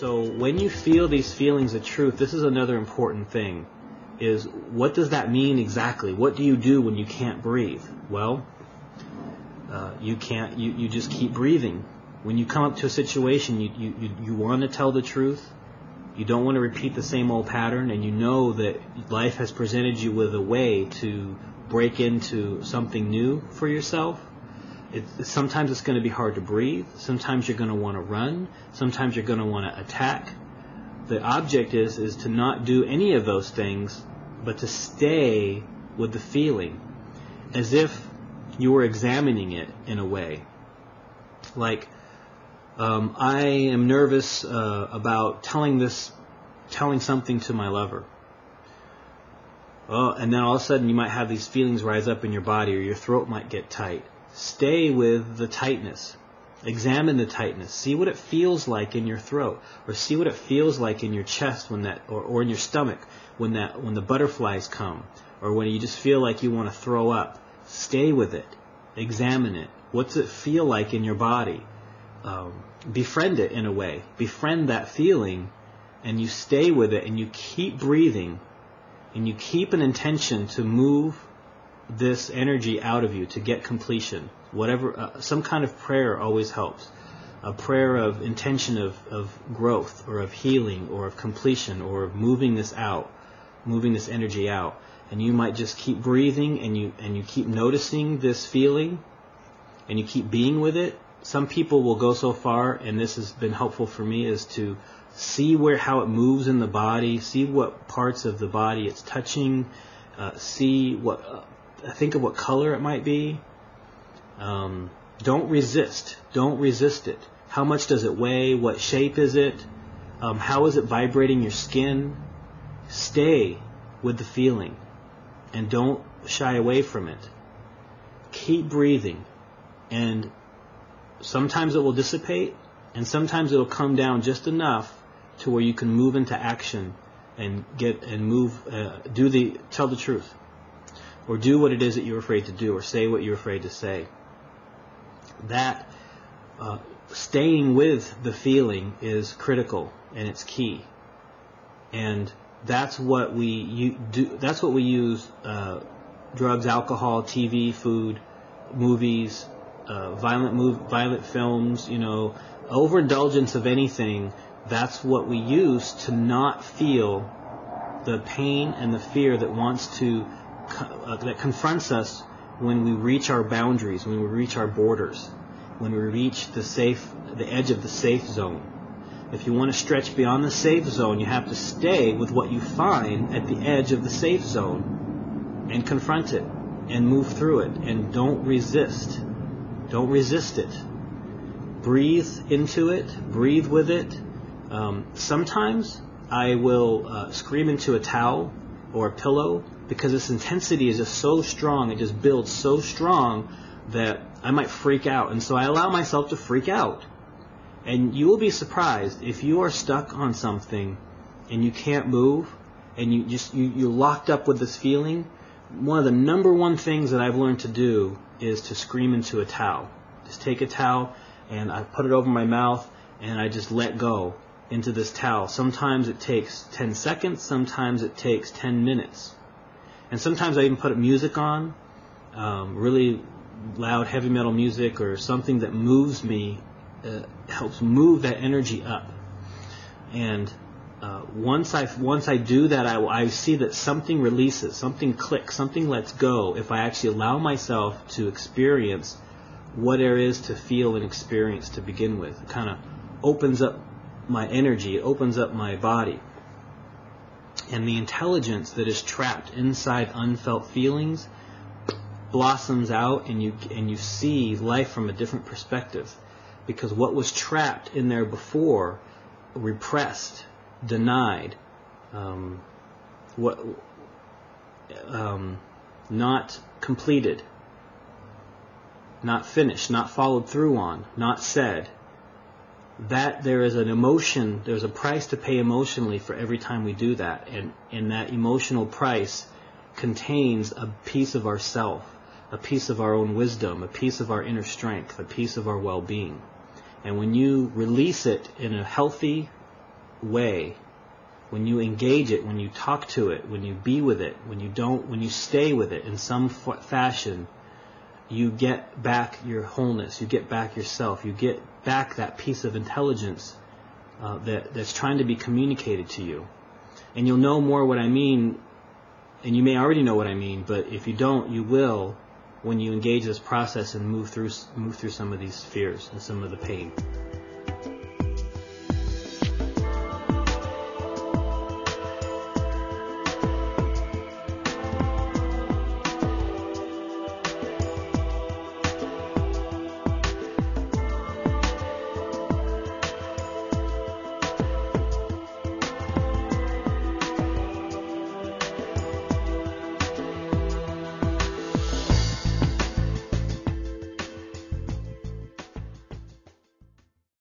So when you feel these feelings of truth, this is another important thing, is what does that mean exactly? What do you do when you can't breathe? Well, you just keep breathing. When you come up to a situation, you want to tell the truth, you don't want to repeat the same old pattern, and you know that life has presented you with a way to break into something new for yourself. Sometimes it's going to be hard to breathe. Sometimes you're going to want to run. Sometimes you're going to want to attack. The object is to not do any of those things, but to stay with the feeling, as if you were examining it in a way. Like, I am nervous about telling something to my lover. And then all of a sudden you might have these feelings rise up in your body, or your throat might get tight. Stay with the tightness. Examine the tightness. See what it feels like in your throat, or see what it feels like in your chest when that, or in your stomach when the butterflies come, or when you just feel like you want to throw up. Stay with it. Examine it. What's it feel like in your body? Befriend it in a way. Befriend that feeling, and you stay with it, and you keep breathing, and you keep an intention to move this energy out of you to get completion. Whatever, some kind of prayer always helps. A prayer of intention of growth, or of healing, or of completion, or of moving this out, moving this energy out. And you might just keep breathing, and you keep noticing this feeling, and you keep being with it. Some people will go so far, and this has been helpful for me, is to see how it moves in the body, see what parts of the body it's touching, think of what color it might be. Don't resist. Don't resist it. How much does it weigh? What shape is it? How is it vibrating your skin? Stay with the feeling, and don't shy away from it. Keep breathing, and sometimes it will dissipate, and sometimes it will come down just enough to where you can move into action and tell the truth, or do what it is that you're afraid to do, or say what you're afraid to say. That staying with the feeling is critical, and it's key, and that's what we do. That's what we use: drugs, alcohol, TV, food, movies, violent films. Overindulgence of anything. That's what we use to not feel the pain and the fear that confronts us when we reach our boundaries, when we reach our borders, when we reach the edge of the safe zone. If you want to stretch beyond the safe zone, you have to stay with what you find at the edge of the safe zone and confront it and move through it, and don't resist. Don't resist it. Breathe into it. Breathe with it. Sometimes I will scream into a towel or a pillow, because its intensity is just so strong, it just builds so strong that I might freak out. And so I allow myself to freak out. And you will be surprised if you are stuck on something and you can't move, and you're locked up with this feeling. One of the number one things that I've learned to do is to scream into a towel. Just take a towel, and I put it over my mouth, and I just let go into this towel. Sometimes it takes 10 seconds, sometimes it takes 10 minutes. And sometimes I even put music on, really loud heavy metal music, or something that moves me, helps move that energy up. And once I do that, I see that something releases, something clicks, something lets go if I actually allow myself to experience what there is to feel and experience to begin with. It kind of opens up my energy, it opens up my body. And the intelligence that is trapped inside unfelt feelings blossoms out, and you see life from a different perspective. Because what was trapped in there before, repressed, denied, not completed, not finished, not followed through on, not said, that there is an emotion, there's a price to pay emotionally for every time we do that. And that emotional price contains a piece of ourself, a piece of our own wisdom, a piece of our inner strength, a piece of our well-being. And when you release it in a healthy, way, when you engage it, when you talk to it, when you be with it, when you stay with it in some fashion, you get back your wholeness, you get back yourself, you get back that piece of intelligence that's trying to be communicated to you. And you'll know more what I mean, and you may already know what I mean, but if you don't, you will when you engage this process and move through some of these fears and some of the pain.